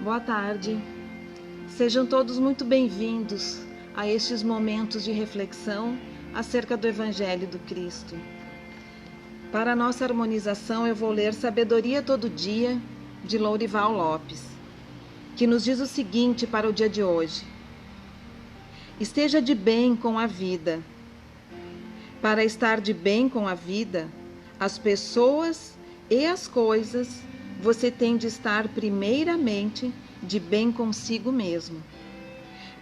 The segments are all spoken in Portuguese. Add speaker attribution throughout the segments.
Speaker 1: Boa tarde. Sejam todos muito bem-vindos a estes momentos de reflexão acerca do Evangelho do Cristo. Para a nossa harmonização, eu vou ler Sabedoria Todo Dia, de Lourival Lopes, que nos diz o seguinte para o dia de hoje: esteja de bem com a vida. Para estar de bem com a vida, as pessoas e as coisas, você tem de estar primeiramente de bem consigo mesmo.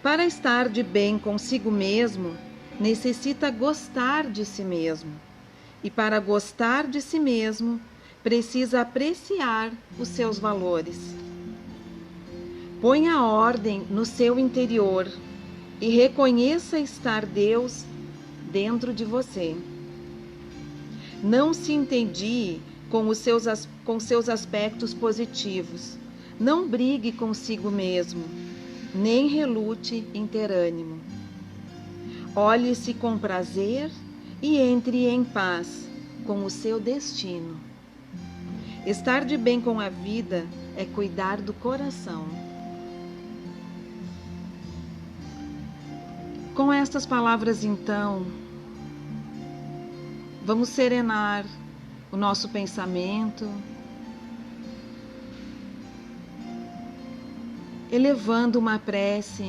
Speaker 1: Para estar de bem consigo mesmo, necessita gostar de si mesmo. E para gostar de si mesmo, precisa apreciar os seus valores. Ponha ordem no seu interior e reconheça estar Deus dentro de você. Não se entedie com seus aspectos positivos. Não brigue consigo mesmo, nem relute em ter ânimo. Olhe-se com prazer e entre em paz com o seu destino. Estar de bem com a vida é cuidar do coração. Com estas palavras, então, vamos serenar o nosso pensamento, elevando uma prece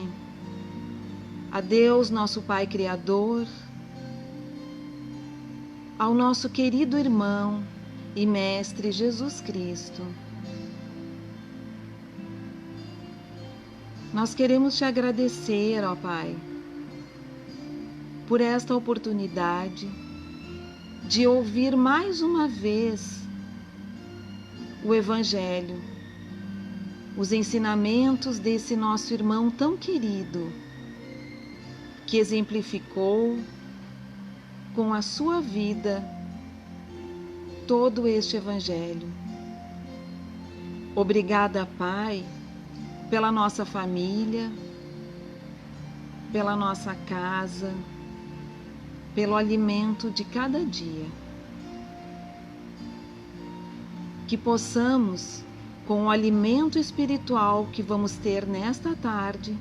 Speaker 1: a Deus, nosso Pai Criador, ao nosso querido irmão e Mestre Jesus Cristo. Nós queremos te agradecer, ó Pai, por esta oportunidade de ouvir mais uma vez o Evangelho, os ensinamentos desse nosso irmão tão querido, que exemplificou com a sua vida todo este Evangelho. Obrigada, Pai, pela nossa família, pela nossa casa, pelo alimento de cada dia. Que possamos, com o alimento espiritual que vamos ter nesta tarde,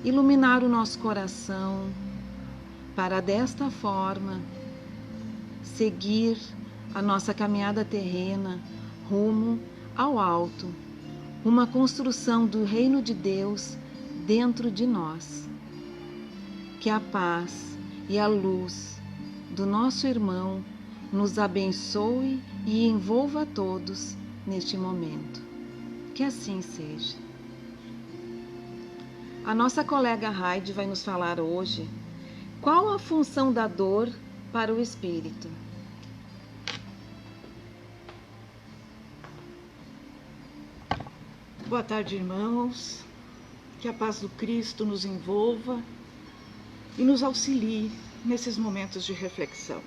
Speaker 1: iluminar o nosso coração, para desta forma seguir a nossa caminhada terrena rumo ao alto, uma construção do reino de Deus dentro de nós. Que a paz e a luz do nosso irmão nos abençoe e envolva a todos neste momento. Que assim seja. A nossa colega Heide vai nos falar hoje qual a função da dor para o espírito.
Speaker 2: Boa tarde, irmãos. Que a paz do Cristo nos envolva e nos auxilie nesses momentos de reflexão.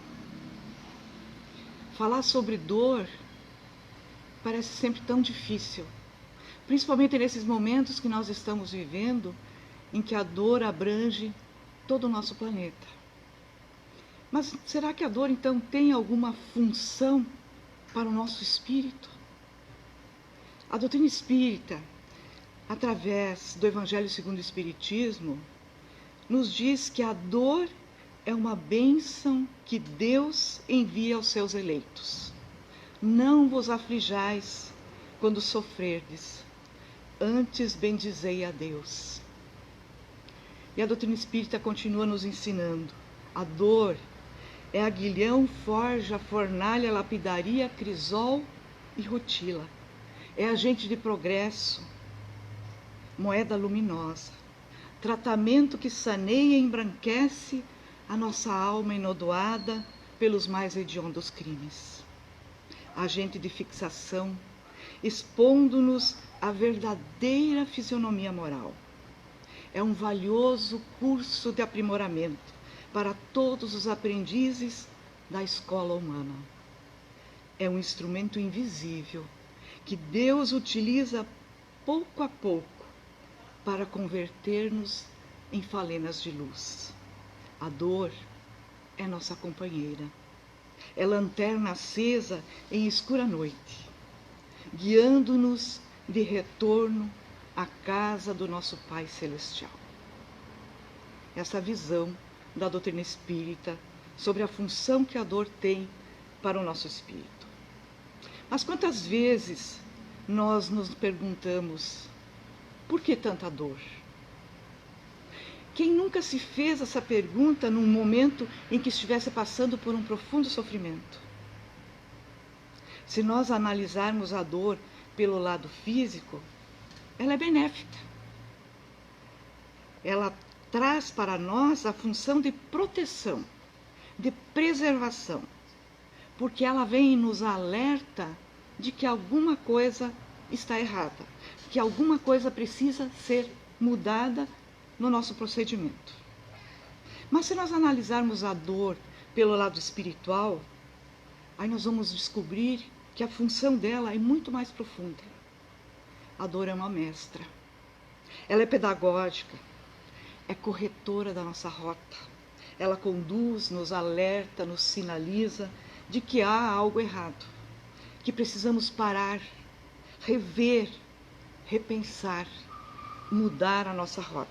Speaker 2: Falar sobre dor parece sempre tão difícil, principalmente nesses momentos que nós estamos vivendo, em que a dor abrange todo o nosso planeta. Mas será que a dor, então, tem alguma função para o nosso espírito? A doutrina espírita, através do Evangelho segundo o Espiritismo, nos diz que a dor é uma bênção que Deus envia aos seus eleitos. Não vos aflijais quando sofrerdes, antes bendizei a Deus. E a doutrina espírita continua nos ensinando: a dor é aguilhão, forja, fornalha, lapidaria, crisol e rutila. É agente de progresso, moeda luminosa, tratamento que saneia e embranquece a nossa alma enodoada pelos mais hediondos crimes. Agente de fixação, expondo-nos à verdadeira fisionomia moral. É um valioso curso de aprimoramento para todos os aprendizes da escola humana. É um instrumento invisível que Deus utiliza pouco a pouco para converter-nos em falenas de luz. A dor é nossa companheira, é lanterna acesa em escura noite, guiando-nos de retorno a casa do nosso Pai Celestial. Essa visão da doutrina espírita sobre a função que a dor tem para o nosso espírito. Mas quantas vezes nós nos perguntamos, por que tanta dor? Quem nunca se fez essa pergunta num momento em que estivesse passando por um profundo sofrimento? Se nós analisarmos a dor pelo lado físico, ela é benéfica. Ela traz para nós a função de proteção, de preservação, porque ela vem e nos alerta de que alguma coisa está errada, que alguma coisa precisa ser mudada no nosso procedimento. Mas se nós analisarmos a dor pelo lado espiritual, aí nós vamos descobrir que a função dela é muito mais profunda. A dor é uma mestra. Ela é pedagógica, é corretora da nossa rota. Ela conduz, nos alerta, nos sinaliza de que há algo errado, que precisamos parar, rever, repensar, mudar a nossa rota.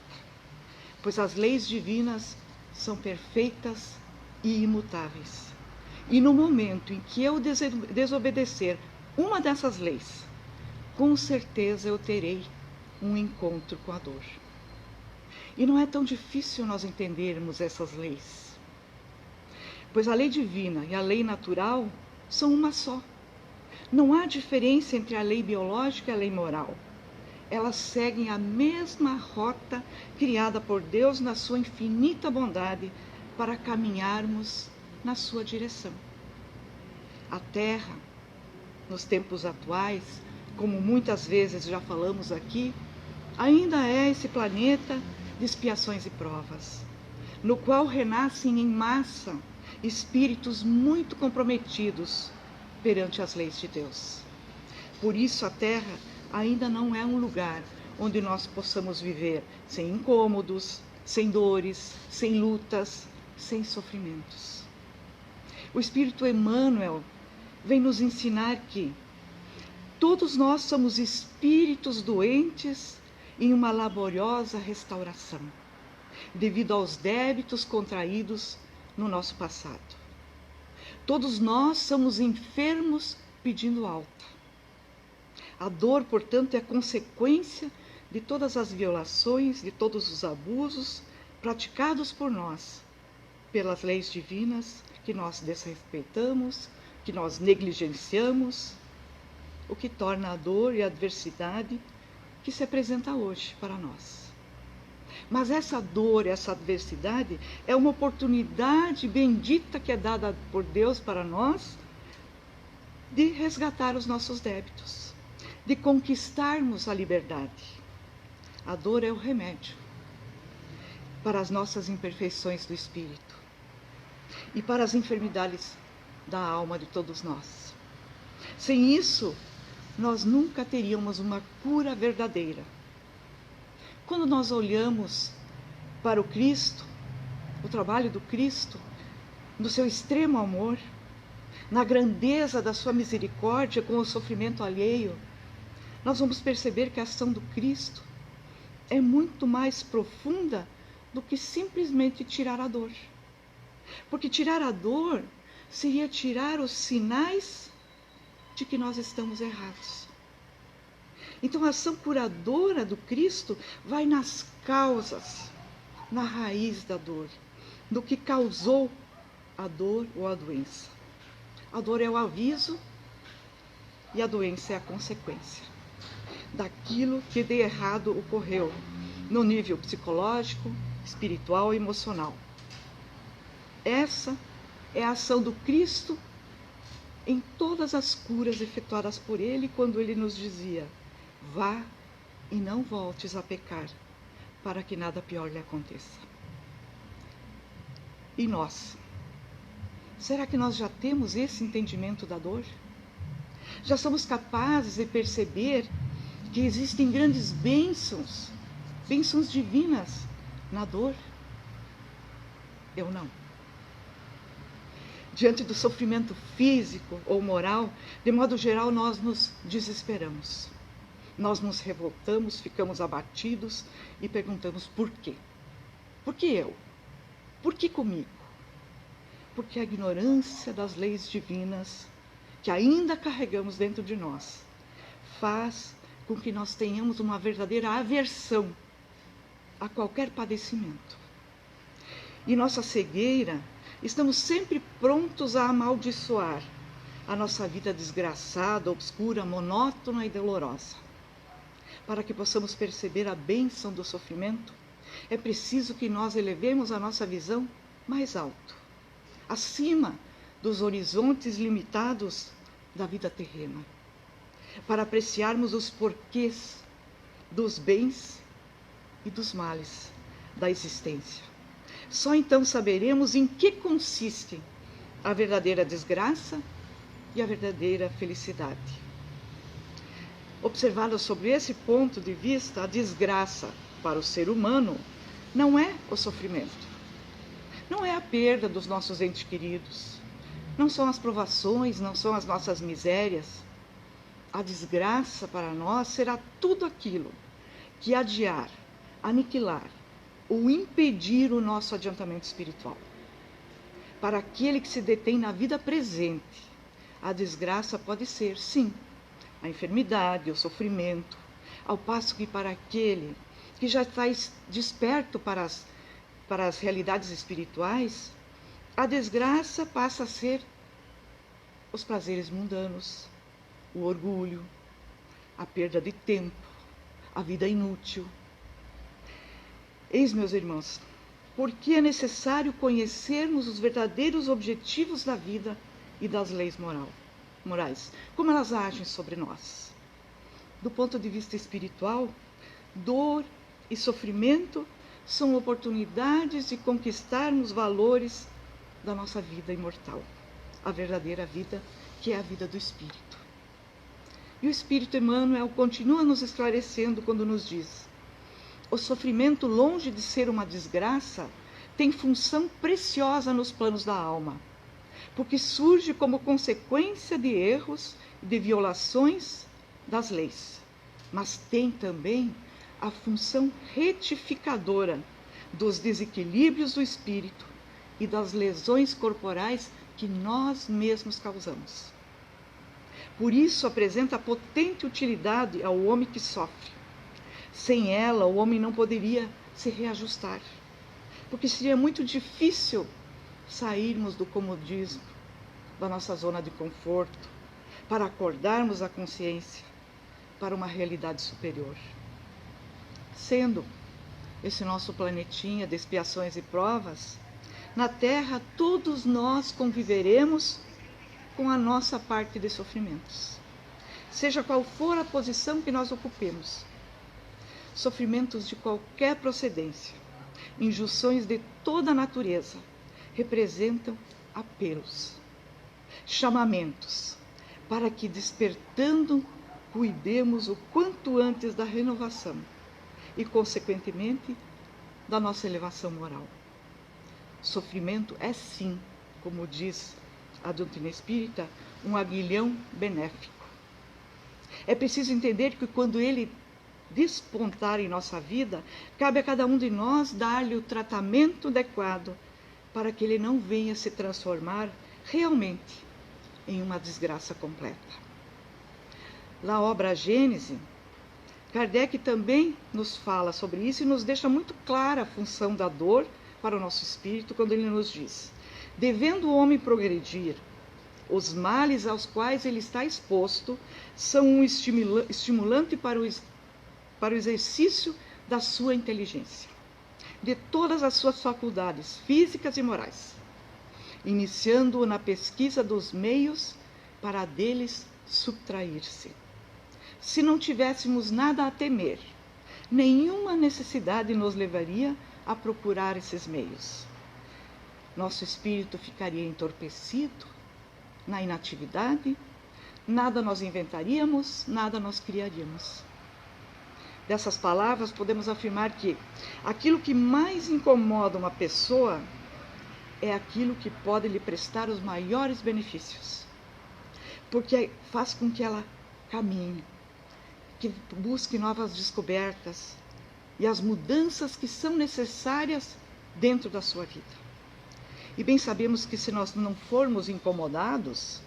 Speaker 2: Pois as leis divinas são perfeitas e imutáveis. E no momento em que eu desobedecer uma dessas leis, com certeza eu terei um encontro com a dor. E não é tão difícil nós entendermos essas leis, pois a lei divina e a lei natural são uma só. Não há diferença entre a lei biológica e a lei moral. Elas seguem a mesma rota criada por Deus na sua infinita bondade para caminharmos na sua direção. A Terra, nos tempos atuais, como muitas vezes já falamos aqui, ainda é esse planeta de expiações e provas, no qual renascem em massa espíritos muito comprometidos perante as leis de Deus. Por isso a Terra ainda não é um lugar onde nós possamos viver sem incômodos, sem dores, sem lutas, sem sofrimentos. O Espírito Emmanuel vem nos ensinar que todos nós somos espíritos doentes em uma laboriosa restauração, devido aos débitos contraídos no nosso passado. Todos nós somos enfermos pedindo alta. A dor, portanto, é consequência de todas as violações, de todos os abusos praticados por nós, pelas leis divinas que nós desrespeitamos, que nós negligenciamos, o que torna a dor e a adversidade que se apresenta hoje para nós. Mas essa dor, essa adversidade é uma oportunidade bendita que é dada por Deus para nós de resgatar os nossos débitos, de conquistarmos a liberdade. A dor é o remédio para as nossas imperfeições do espírito e para as enfermidades da alma de todos nós. Sem isso, nós nunca teríamos uma cura verdadeira. Quando nós olhamos para o Cristo, o trabalho do Cristo, no seu extremo amor, na grandeza da sua misericórdia com o sofrimento alheio, nós vamos perceber que a ação do Cristo é muito mais profunda do que simplesmente tirar a dor. Porque tirar a dor seria tirar os sinais de que nós estamos errados. Então a ação curadora do Cristo vai nas causas, na raiz da dor, do que causou a dor ou a doença. A dor é o aviso e a doença é a consequência daquilo que de errado ocorreu no nível psicológico, espiritual e emocional. Essa é a ação do Cristo em todas as curas efetuadas por Ele, quando Ele nos dizia: vá e não voltes a pecar, para que nada pior lhe aconteça. E nós? Será que nós já temos esse entendimento da dor? Já somos capazes de perceber que existem grandes bênçãos, bênçãos divinas na dor? Eu não. Diante do sofrimento físico ou moral, de modo geral, nós nos desesperamos. Nós nos revoltamos, ficamos abatidos e perguntamos por quê? Por que eu? Por que comigo? Porque a ignorância das leis divinas que ainda carregamos dentro de nós faz com que nós tenhamos uma verdadeira aversão a qualquer padecimento. E nossa cegueira, estamos sempre prontos a amaldiçoar a nossa vida desgraçada, obscura, monótona e dolorosa. Para que possamos perceber a bênção do sofrimento, é preciso que nós elevemos a nossa visão mais alto, acima dos horizontes limitados da vida terrena, para apreciarmos os porquês dos bens e dos males da existência. Só então saberemos em que consiste a verdadeira desgraça e a verdadeira felicidade. Observado sob esse ponto de vista, a desgraça para o ser humano não é o sofrimento, não é a perda dos nossos entes queridos, não são as provações, não são as nossas misérias. A desgraça para nós será tudo aquilo que adiar, aniquilar ou impedir o nosso adiantamento espiritual. Para aquele que se detém na vida presente, a desgraça pode ser, sim, a enfermidade, o sofrimento, ao passo que para aquele que já está desperto para as realidades espirituais, a desgraça passa a ser os prazeres mundanos, o orgulho, a perda de tempo, a vida inútil. Eis, meus irmãos, porque é necessário conhecermos os verdadeiros objetivos da vida e das leis morais, como elas agem sobre nós. Do ponto de vista espiritual, dor e sofrimento são oportunidades de conquistarmos valores da nossa vida imortal, a verdadeira vida, que é a vida do Espírito. E o Espírito Emmanuel continua nos esclarecendo quando nos diz: o sofrimento, longe de ser uma desgraça, tem função preciosa nos planos da alma, porque surge como consequência de erros e de violações das leis, mas tem também a função retificadora dos desequilíbrios do espírito e das lesões corporais que nós mesmos causamos. Por isso apresenta potente utilidade ao homem que sofre. Sem ela, o homem não poderia se reajustar, porque seria muito difícil sairmos do comodismo, da nossa zona de conforto, para acordarmos a consciência para uma realidade superior. Sendo esse nosso planetinha de expiações e provas, na Terra todos nós conviveremos com a nossa parte de sofrimentos, seja qual for a posição que nós ocupemos. Sofrimentos de qualquer procedência, injunções de toda a natureza, representam apelos, chamamentos, para que, despertando, cuidemos o quanto antes da renovação e, consequentemente, da nossa elevação moral. Sofrimento é, sim, como diz a doutrina espírita, um aguilhão benéfico. É preciso entender que quando ele despontar em nossa vida, cabe a cada um de nós dar-lhe o tratamento adequado para que ele não venha se transformar realmente em uma desgraça completa. Na obra Gênese, Kardec também nos fala sobre isso e nos deixa muito clara a função da dor para o nosso espírito quando ele nos diz: devendo o homem progredir, os males aos quais ele está exposto são um estimulante para o exercício da sua inteligência, de todas as suas faculdades físicas e morais, iniciando-o na pesquisa dos meios para deles subtrair-se. Se não tivéssemos nada a temer, nenhuma necessidade nos levaria a procurar esses meios. Nosso espírito ficaria entorpecido na inatividade, nada nós inventaríamos, nada nós criaríamos. Dessas palavras, podemos afirmar que aquilo que mais incomoda uma pessoa é aquilo que pode lhe prestar os maiores benefícios, porque faz com que ela caminhe, que busque novas descobertas e as mudanças que são necessárias dentro da sua vida. E bem sabemos que se nós não formos incomodados,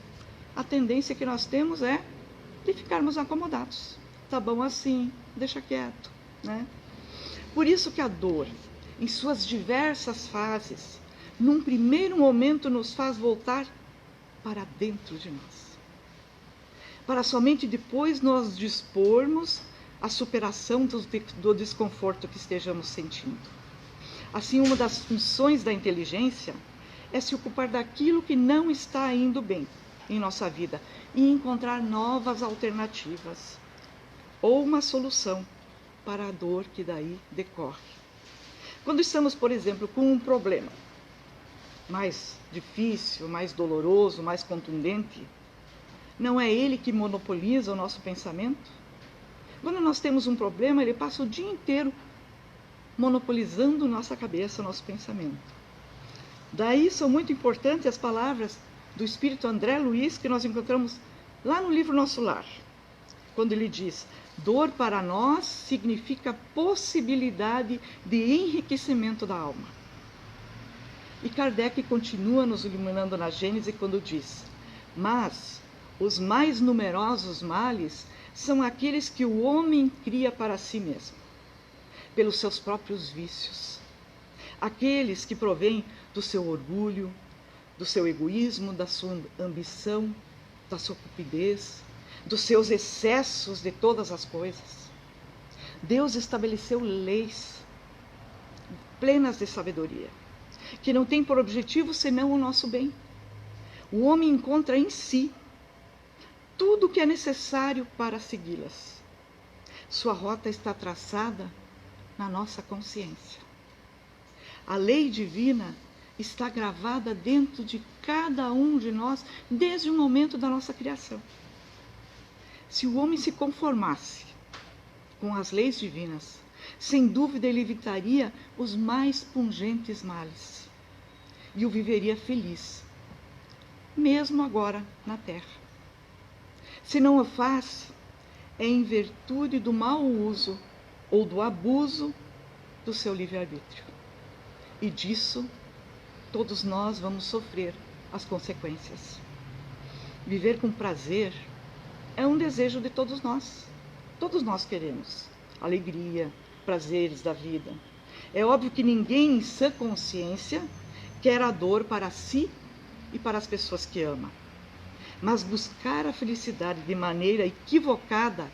Speaker 2: a tendência que nós temos é de ficarmos acomodados. Tá bom assim, deixa quieto, né? Por isso que a dor, em suas diversas fases, num primeiro momento nos faz voltar para dentro de nós, para somente depois nós dispormos a superação do desconforto que estejamos sentindo. Assim, uma das funções da inteligência é se ocupar daquilo que não está indo bem em nossa vida e encontrar novas alternativas ou uma solução para a dor que daí decorre. Quando estamos, por exemplo, com um problema mais difícil, mais doloroso, mais contundente, não é ele que monopoliza o nosso pensamento? Quando nós temos um problema, ele passa o dia inteiro monopolizando nossa cabeça, nosso pensamento. Daí são muito importantes as palavras do Espírito André Luiz, que nós encontramos lá no livro Nosso Lar, quando ele diz: dor para nós significa possibilidade de enriquecimento da alma. E Kardec continua nos iluminando na Gênese quando diz: mas os mais numerosos males são aqueles que o homem cria para si mesmo, pelos seus próprios vícios. Aqueles que provêm do seu orgulho, do seu egoísmo, da sua ambição, da sua cupidez, dos seus excessos de todas as coisas. Deus estabeleceu leis plenas de sabedoria, que não têm por objetivo senão o nosso bem. O homem encontra em si tudo o que é necessário para segui-las. Sua rota está traçada na nossa consciência. A lei divina está gravada dentro de cada um de nós desde o momento da nossa criação. Se o homem se conformasse com as leis divinas, sem dúvida ele evitaria os mais pungentes males e o viveria feliz, mesmo agora na Terra. Se não o faz, é em virtude do mau uso ou do abuso do seu livre-arbítrio. E disso todos nós vamos sofrer as consequências. Viver com prazer é um desejo de todos nós. Todos nós queremos alegria, prazeres da vida. É óbvio que ninguém em sã consciência quer a dor para si e para as pessoas que ama. Mas buscar a felicidade de maneira equivocada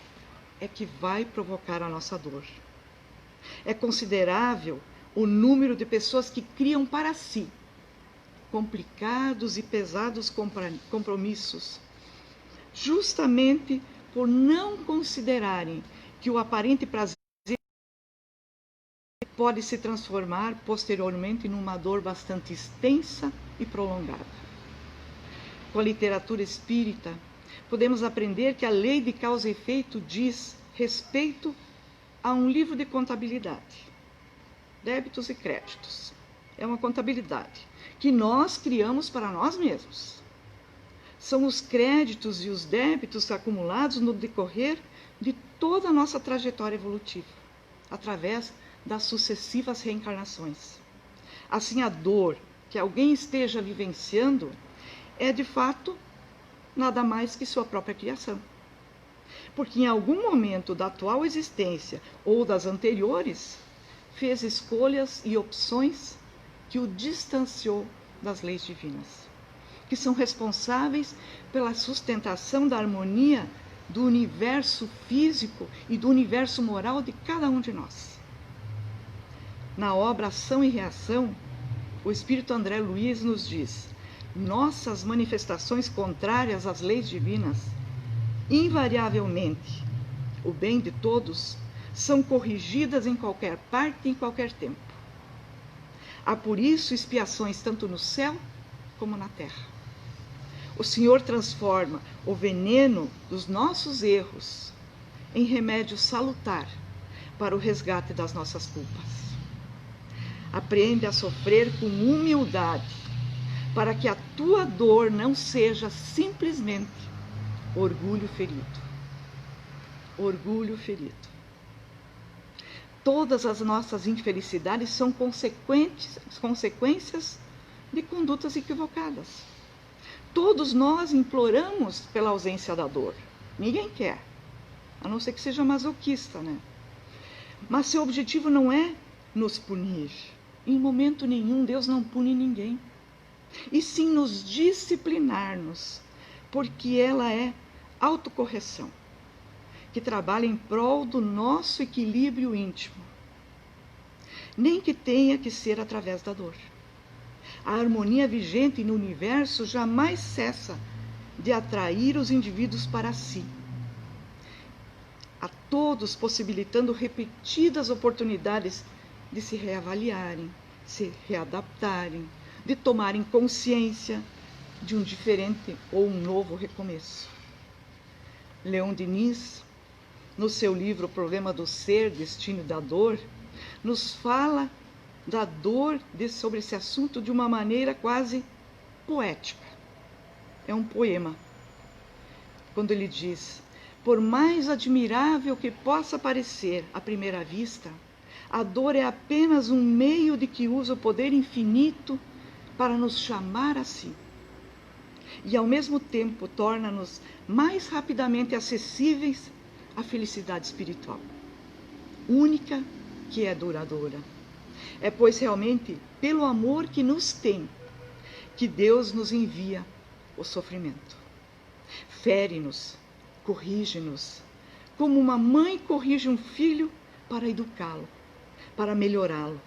Speaker 2: é que vai provocar a nossa dor. É considerável o número de pessoas que criam para si complicados e pesados compromissos, justamente por não considerarem que o aparente prazer pode se transformar posteriormente numa dor bastante extensa e prolongada. Com a literatura espírita, podemos aprender que a lei de causa e efeito diz respeito a um livro de contabilidade, débitos e créditos. É uma contabilidade que nós criamos para nós mesmos. São os créditos e os débitos acumulados no decorrer de toda a nossa trajetória evolutiva, através das sucessivas reencarnações. Assim, a dor que alguém esteja vivenciando é, de fato, nada mais que sua própria criação. Porque em algum momento da atual existência ou das anteriores, fez escolhas e opções que o distanciou das leis divinas, que são responsáveis pela sustentação da harmonia do universo físico e do universo moral de cada um de nós. Na obra Ação e Reação, o Espírito André Luiz nos diz: nossas manifestações contrárias às leis divinas, invariavelmente, o bem de todos, são corrigidas em qualquer parte e em qualquer tempo. Há por isso expiações tanto no céu como na terra. O Senhor transforma o veneno dos nossos erros em remédio salutar para o resgate das nossas culpas. Aprende a sofrer com humildade, para que a tua dor não seja simplesmente orgulho ferido. orgulho ferido. Todas as nossas infelicidades são consequências de condutas equivocadas. Todos nós imploramos pela ausência da dor. Ninguém quer, a não ser que seja masoquista, né? Mas seu objetivo não é nos punir. Em momento nenhum, Deus não pune ninguém. E sim nos disciplinar-nos, porque ela é autocorreção, que trabalha em prol do nosso equilíbrio íntimo. Nem que tenha que ser através da dor. A harmonia vigente no universo jamais cessa de atrair os indivíduos para si, a todos possibilitando repetidas oportunidades de se reavaliarem, se readaptarem, de tomarem consciência de um diferente ou um novo recomeço. Leon Denis, no seu livro O Problema do Ser, Destino da Dor, nos fala da dor sobre esse assunto de uma maneira quase poética. É um poema, quando ele diz: por mais admirável que possa parecer à primeira vista, a dor é apenas um meio de que usa o poder infinito para nos chamar a si. E ao mesmo tempo torna-nos mais rapidamente acessíveis à felicidade espiritual, única que é duradoura. É, pois, realmente pelo amor que nos tem, que Deus nos envia o sofrimento. Fere-nos, corrige-nos, como uma mãe corrige um filho para educá-lo, para melhorá-lo.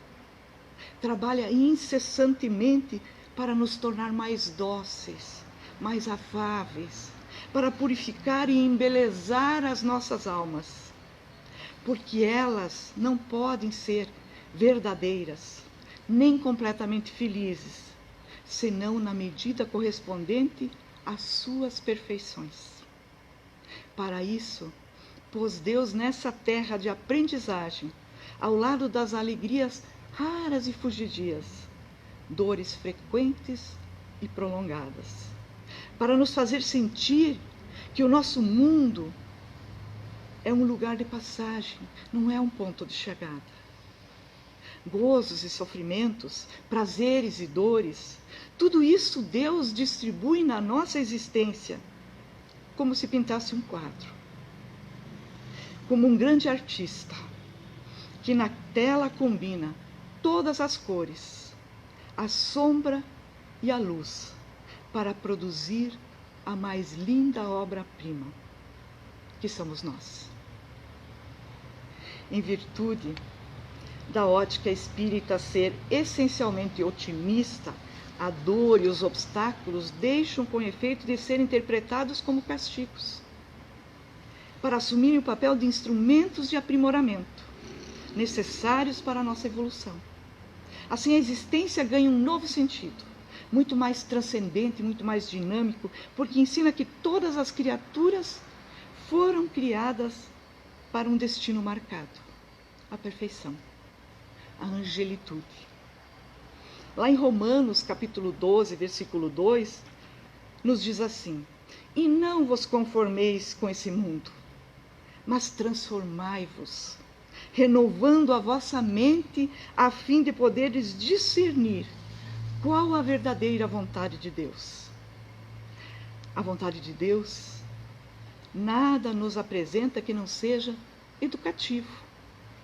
Speaker 2: Trabalha incessantemente para nos tornar mais dóceis, mais afáveis, para purificar e embelezar as nossas almas, porque elas não podem ser verdadeiras, nem completamente felizes, senão na medida correspondente às suas perfeições. Para isso, pôs Deus nessa terra de aprendizagem, ao lado das alegrias raras e fugidias, dores frequentes e prolongadas, para nos fazer sentir que o nosso mundo é um lugar de passagem, não é um ponto de chegada. Gozos e sofrimentos, prazeres e dores, tudo isso Deus distribui na nossa existência, como se pintasse um quadro. Como um grande artista, que na tela combina todas as cores, a sombra e a luz, para produzir a mais linda obra-prima, que somos nós. Em virtude da ótica espírita ser essencialmente otimista, a dor e os obstáculos deixam com efeito de ser interpretados como castigos, para assumirem o papel de instrumentos de aprimoramento, necessários para a nossa evolução. Assim, a existência ganha um novo sentido, muito mais transcendente, muito mais dinâmico, porque ensina que todas as criaturas foram criadas para um destino marcado, a perfeição, a angelitude. Lá em Romanos, capítulo 12, versículo 2, nos diz assim: e não vos conformeis com esse mundo, mas transformai-vos, renovando a vossa mente, a fim de poderes discernir qual a verdadeira vontade de Deus. A vontade de Deus nada nos apresenta que não seja educativo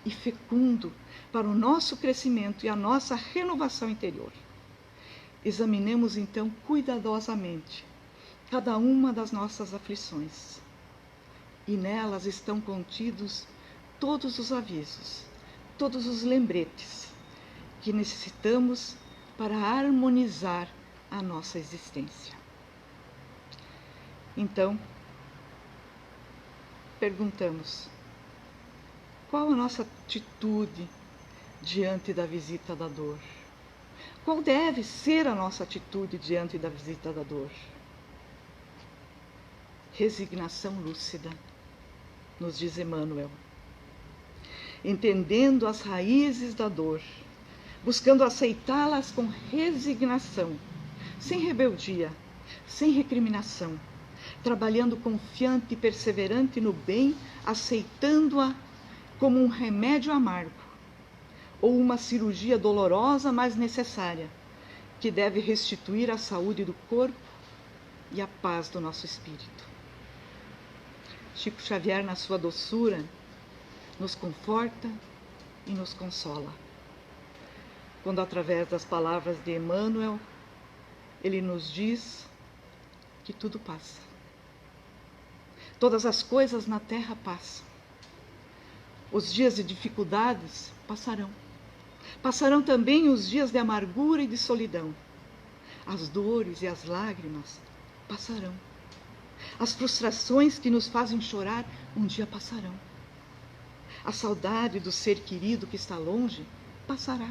Speaker 2: e fecundo para o nosso crescimento e a nossa renovação interior. Examinemos então cuidadosamente cada uma das nossas aflições, e nelas estão contidos todos os avisos, todos os lembretes que necessitamos para harmonizar a nossa existência. Então, perguntamos: qual a nossa atitude diante da visita da dor? Qual deve ser a nossa atitude diante da visita da dor? Resignação lúcida, nos diz Emmanuel. Entendendo as raízes da dor, buscando aceitá-las com resignação, sem rebeldia, sem recriminação, trabalhando confiante e perseverante no bem, aceitando-a como um remédio amargo, ou uma cirurgia dolorosa, mas necessária, que deve restituir a saúde do corpo e a paz do nosso espírito. Chico Xavier, na sua doçura, nos conforta e nos consola, quando, através das palavras de Emmanuel, ele nos diz que tudo passa. Todas as coisas na terra passam. Os dias de dificuldades passarão. Passarão também os dias de amargura e de solidão. As dores e as lágrimas passarão. As frustrações que nos fazem chorar um dia passarão. A saudade do ser querido que está longe passará.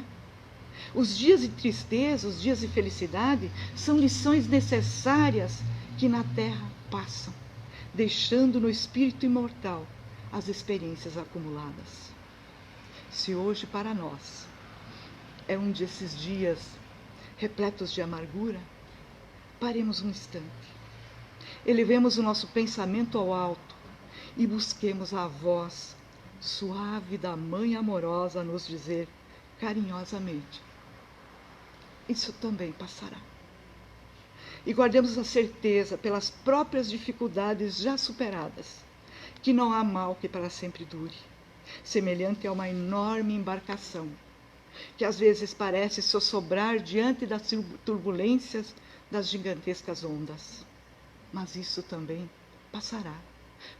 Speaker 2: Os dias de tristeza, os dias de felicidade são lições necessárias que na terra passam, deixando no espírito imortal as experiências acumuladas. Se hoje para nós é um desses dias repletos de amargura, paremos um instante, elevemos o nosso pensamento ao alto e busquemos a voz suave da Mãe amorosa a nos dizer carinhosamente: isso também passará. E guardemos a certeza, pelas próprias dificuldades já superadas, que não há mal que para sempre dure, semelhante a uma enorme embarcação, que às vezes parece sossobrar diante das turbulências das gigantescas ondas. Mas isso também passará,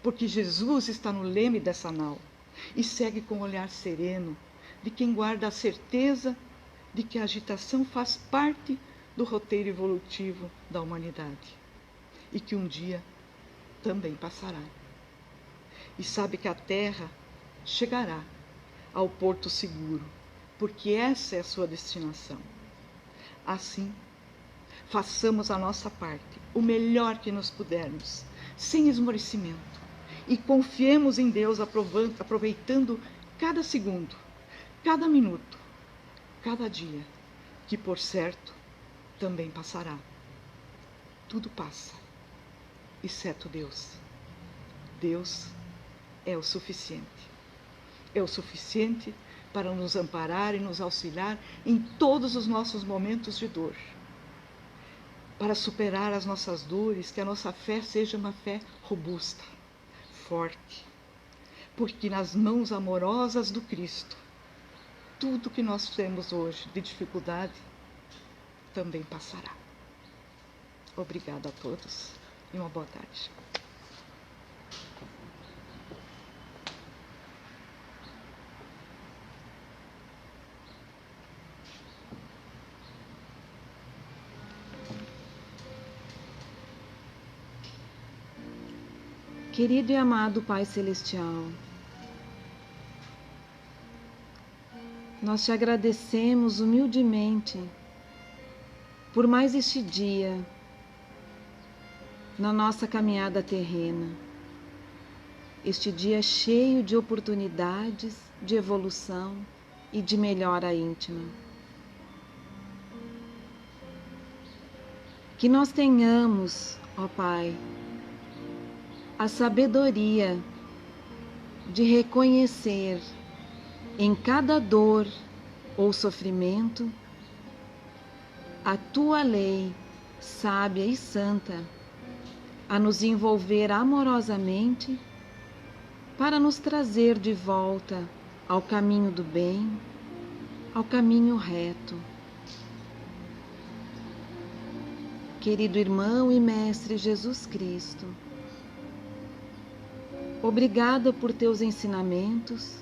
Speaker 2: porque Jesus está no leme dessa nau e segue com o olhar sereno de quem guarda a certeza de que a agitação faz parte do roteiro evolutivo da humanidade e que um dia também passará. E sabe que a Terra chegará ao porto seguro, porque essa é a sua destinação. Assim, façamos a nossa parte, o melhor que nos pudermos, sem esmorecimento, e confiemos em Deus, aproveitando cada segundo, cada minuto, cada dia, que por certo também passará. Tudo passa, exceto Deus. Deus é o suficiente. É o suficiente para nos amparar e nos auxiliar em todos os nossos momentos de dor. Para superar as nossas dores, que a nossa fé seja uma fé robusta, forte, porque nas mãos amorosas do Cristo, tudo que nós temos hoje de dificuldade também passará. Obrigada a todos e uma boa tarde.
Speaker 1: Querido e amado Pai Celestial, nós te agradecemos humildemente por mais este dia na nossa caminhada terrena, este dia cheio de oportunidades, de evolução e de melhora íntima. Que nós tenhamos, ó Pai, a sabedoria de reconhecer em cada dor ou sofrimento a Tua lei sábia e santa a nos envolver amorosamente para nos trazer de volta ao caminho do bem, ao caminho reto. Querido irmão e mestre Jesus Cristo, obrigada por teus ensinamentos,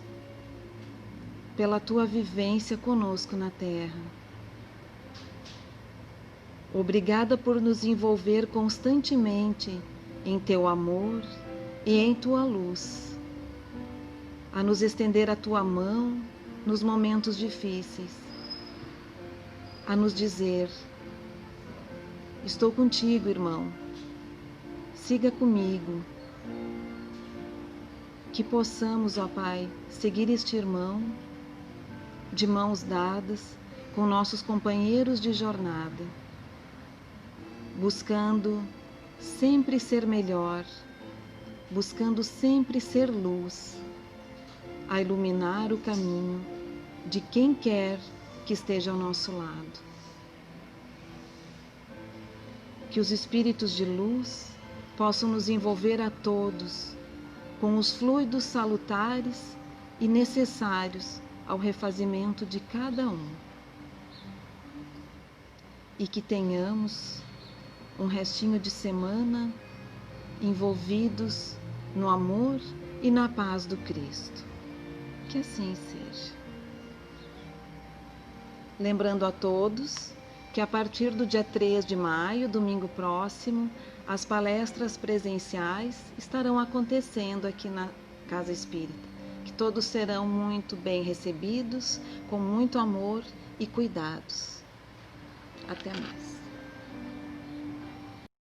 Speaker 1: pela tua vivência conosco na Terra. Obrigada por nos envolver constantemente em teu amor e em tua luz, a nos estender a tua mão nos momentos difíceis, a nos dizer: estou contigo, irmão, siga comigo. Que possamos, ó Pai, seguir este irmão de mãos dadas com nossos companheiros de jornada, buscando sempre ser melhor, buscando sempre ser luz, a iluminar o caminho de quem quer que esteja ao nosso lado. Que os espíritos de luz possam nos envolver a todos com os fluidos salutares e necessários ao refazimento de cada um. E que tenhamos um restinho de semana envolvidos no amor e na paz do Cristo. Que assim seja. Lembrando a todos que a partir do dia 3 de maio, domingo próximo, as palestras presenciais estarão acontecendo aqui na Casa Espírita. Que todos serão muito bem recebidos, com muito amor e cuidados. Até mais.